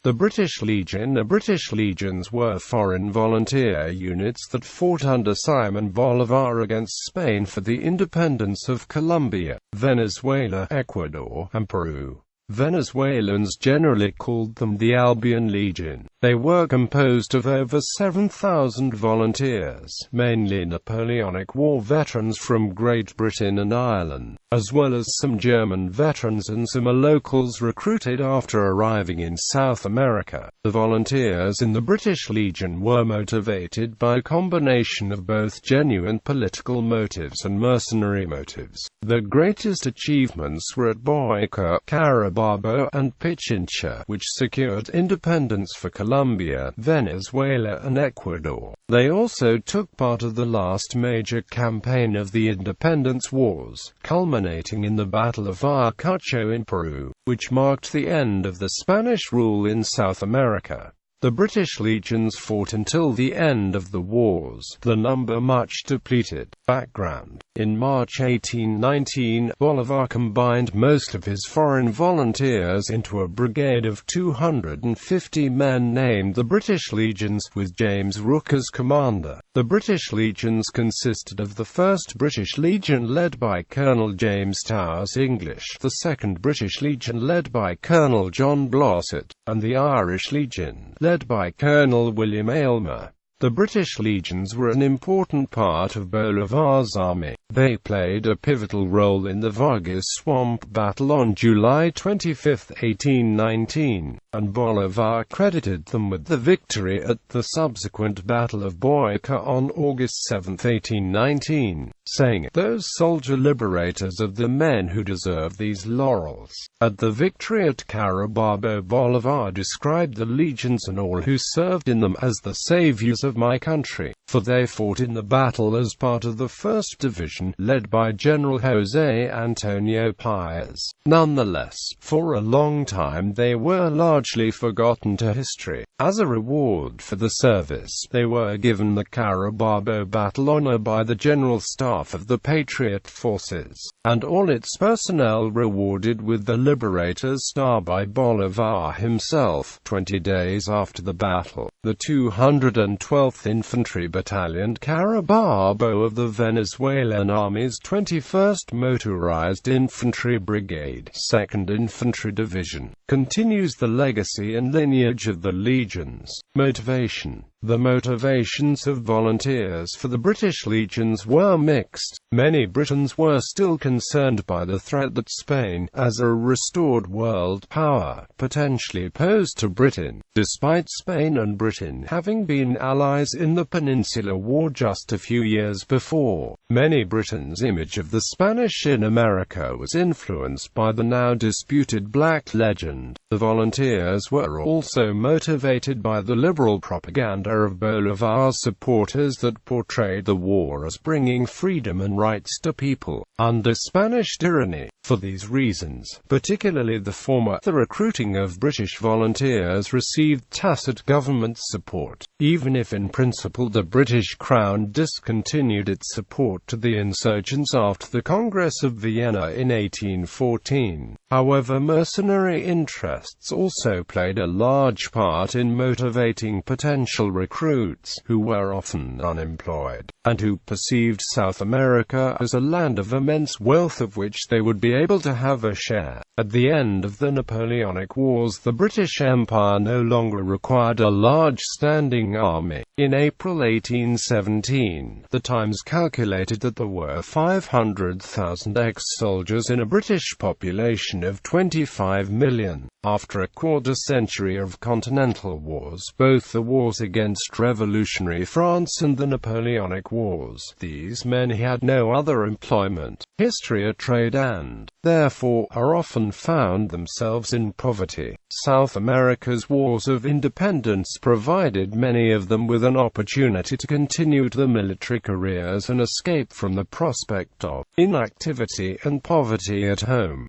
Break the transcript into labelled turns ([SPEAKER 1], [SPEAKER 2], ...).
[SPEAKER 1] The British Legion. The British Legions were foreign volunteer units that fought under Simón Bolívar against Spain for the independence of Colombia, Venezuela, Ecuador, and Peru. Venezuelans generally called them the Albion Legion. They were composed of over 7,000 volunteers, mainly Napoleonic War veterans from Great Britain and Ireland, as well as some German veterans and some locals recruited after arriving in South America. The volunteers in the British Legion were motivated by a combination of both genuine political motives and mercenary motives. The greatest achievements were at Boyacá, Carabobo, and Pichincha, which secured independence for Colombia, Venezuela, and Ecuador. They also took part of the last major campaign of the independence wars, culminating in the Battle of Ayacucho in Peru, which marked the end of the Spanish rule in South America. The British legions fought until the end of the wars, the number much depleted. Background: in March 1819, Bolívar combined most of his foreign volunteers into a brigade of 250 men named the British Legions, with James Rooke as commander. The British Legions consisted of the 1st British Legion led by Colonel James Towers English, the 2nd British Legion led by Colonel John Blosset, and the Irish Legion, led by Colonel William Aylmer. The British Legions were an important part of Bolívar's army. They played a pivotal role in the Vargas Swamp Battle on July 25, 1819, and Bolívar credited them with the victory at the subsequent Battle of Boyacá on August 7, 1819, saying, "Those soldier liberators are the men who deserve these laurels." At the victory at Carabobo, Bolívar described the legions and all who served in them as the saviors of my country, for they fought in the battle as part of the 1st Division, led by General José Antonio Páez. Nonetheless, for a long time they were largely forgotten to history. As a reward for the service, they were given the Carabobo Battle honor by the General Staff of the Patriot Forces, and all its personnel rewarded with the Liberator's Star by Bolívar himself. 20 days after the battle, the 212th Infantry Battalion Carabobo of the Venezuelan Army's 21st Motorized Infantry Brigade, 2nd Infantry Division, continues the legacy and lineage of the legions. Motivation: the motivations of volunteers for the British legions were mixed. Many Britons were still concerned by the threat that Spain, as a restored world power, potentially posed to Britain. Despite Spain and Britain having been allies in the Peninsular War just a few years before, many Britons' image of the Spanish in America was influenced by the now disputed Black Legend. The volunteers were also motivated by the liberal propaganda of Bolívar's supporters that portrayed the war as bringing freedom and rights to people under Spanish tyranny. For these reasons, particularly the former, the recruiting of British volunteers received tacit government support, even if in principle the British Crown discontinued its support to the insurgents after the Congress of Vienna in 1814. However, mercenary interests also played a large part in motivating potential recruits, who were often unemployed, and who perceived South America as a land of immense wealth of which they would be able to have a share. At the end of the Napoleonic Wars, the British Empire no longer required a large standing army. In April 1817, the Times calculated that there were 500,000 ex-soldiers in a British population of 25 million. After a quarter-century of continental wars, both the wars against revolutionary France and the Napoleonic Wars, these men had no other employment, history or trade, and, therefore, are often found themselves in poverty. South America's wars of independence provided many of them with an opportunity to continue their military careers and escape from the prospect of inactivity and poverty at home.